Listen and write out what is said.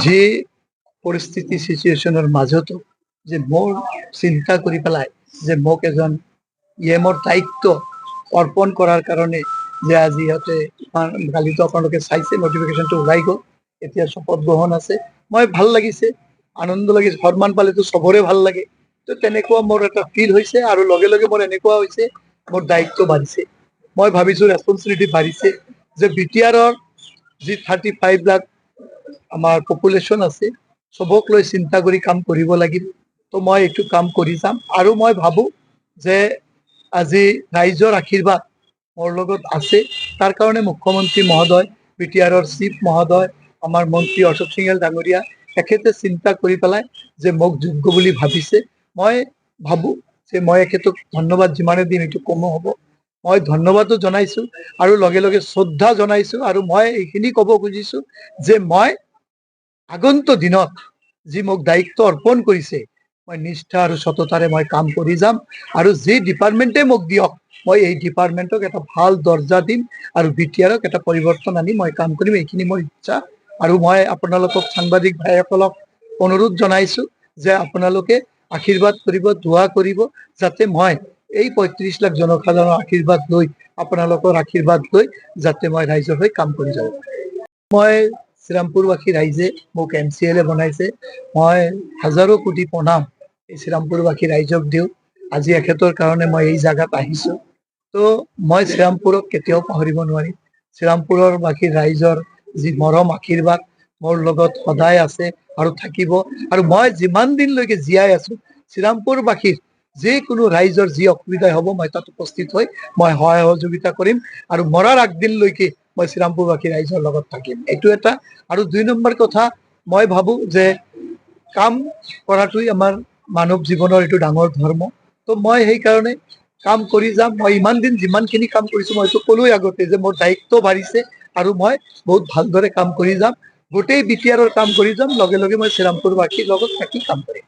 যে পৰিস্থিতি চিচুৱেশ্যনৰ মাজতো যে মোৰ চিন্তা কৰি পেলাই যে মোক এজন মোৰ দায়িত্ব অৰ্পণ কৰাৰ কাৰণে যে আজি ইহঁতে কালিতো আপোনালোকে চাইছে নটিফিকেশ্যনটো ওলাই গ'ল, এতিয়া শপত গ্ৰহণ আছে। মই ভাল লাগিছে, আনন্দ লাগিছে, সন্মান পালেতো চবৰে ভাল লাগে। তো তেনেকুৱা মোৰ এটা ফিল হৈছে আৰু লগে লগে মোৰ এনেকুৱা হৈছে মোৰ দায়িত্ব বাঢ়িছে। মই ভাবিছোঁ ৰেছপনচিবিলিটি বাঢ়িছে যে বিটিআৰৰ যি 35 লাখ আমাৰ পপুলেশ্যন আছে চবক লৈ চিন্তা কৰি কাম কৰিব লাগিব। তো মই এইটো কাম কৰি যাম আৰু মই ভাবোঁ যে আজি ৰাইজৰ আশীৰ্বাদ মোৰ লগত আছে। তাৰ কাৰণে মুখ্যমন্ত্ৰী মহোদয়, বিটিআৰৰ চিফ মহোদয়, আমাৰ মন্ত্ৰী অশোক সিংহেল ডাঙৰীয়া এখেতে চিন্তা কৰি পেলাই যে মোক যোগ্য বুলি ভাবিছে। মই ভাবোঁ যে মই এখেতক ধন্যবাদ যিমানে দিম এইটো কমো হ'ব। মই ধন্যবাদো জনাইছোঁ আৰু লগে লগে শ্ৰদ্ধা জনাইছোঁ আৰু মই এইখিনি ক'ব খুজিছোঁ যে মই আগন্তুক দিনত যি মোক দায়িত্ব অৰ্পণ কৰিছে মই নিষ্ঠা আৰু সততাৰে মই কাম কৰি যাম আৰু যি ডিপাৰ্টমেণ্টে মোক দিয়ক মই এই ডিপাৰ্টমেণ্টক এটা ভাল দৰ্জা দিম আৰু বিটিআৰক এটা পৰিৱৰ্তন আনি মই কাম কৰিম। এইখিনি মোৰ ইচ্ছা আৰু মই আপোনালোকক সাংবাদিক ভাইসকলক অনুৰোধ জনাইছোঁ যে আপোনালোকে আশীৰ্বাদ কৰিব, দোৱা কৰিব যাতে মই এই 35 লাখ জনসাধাৰণৰ আশীৰ্বাদ লৈ আপোনালোকৰ আশীৰ্বাদ লৈ যাতে মই ৰাইজৰ হৈ কাম কৰি যাব পাৰোঁ। মই শ্ৰীৰামপুৰবাসী ৰাইজে মোক MCLA বনাইছে, মই হাজাৰো কোটি প্ৰণাম এই শ্ৰীৰামপুৰবাসী ৰাইজক দিওঁ। আজি এখেতৰ কাৰণে মই এই জাগাত আহিছোঁ। তো মই শ্ৰীৰামপুৰক কেতিয়াও পাহৰিব নোৱাৰিম। শ্ৰীৰামপুৰৰ বাকী ৰাইজৰ যি মৰম আশীৰ্বাদ মোৰ লগত সদায় আছে আৰু থাকিব আৰু মই যিমান দিনলৈকে জীয়াই আছোঁ শ্ৰীৰামপুৰবাসীৰ যিকোনো ৰাইজৰ যি অসুবিধা হ'ব মই তাত উপস্থিত হৈ মই সহায় সহযোগিতা কৰিম আৰু মৰাৰ আগদিনলৈকে মই শ্ৰীৰামপুৰবাসী ৰাইজৰ লগত থাকিম। এইটো এটা আৰু 2 নম্বৰ কথা মই ভাবোঁ যে কাম কৰাটোই আমাৰ মানৱ জীৱনৰ এইটো ডাঙৰ ধৰ্ম। তো মই সেইকাৰণে কাম কৰি যাম। মই ইমান দিন যিমানখিনি কাম কৰিছোঁ মই এইটো ক'লোৱেই আগতে যে মোৰ দায়িত্ব বাঢ়িছে আৰু মই বহুত ভালদৰে কাম কৰি যাম। গোটেই বিটিআৰৰ কাম কৰি যাম, লগে লগে মই শ্ৰীৰামপুৰবাসীৰ লগত থাকি কাম কৰিম।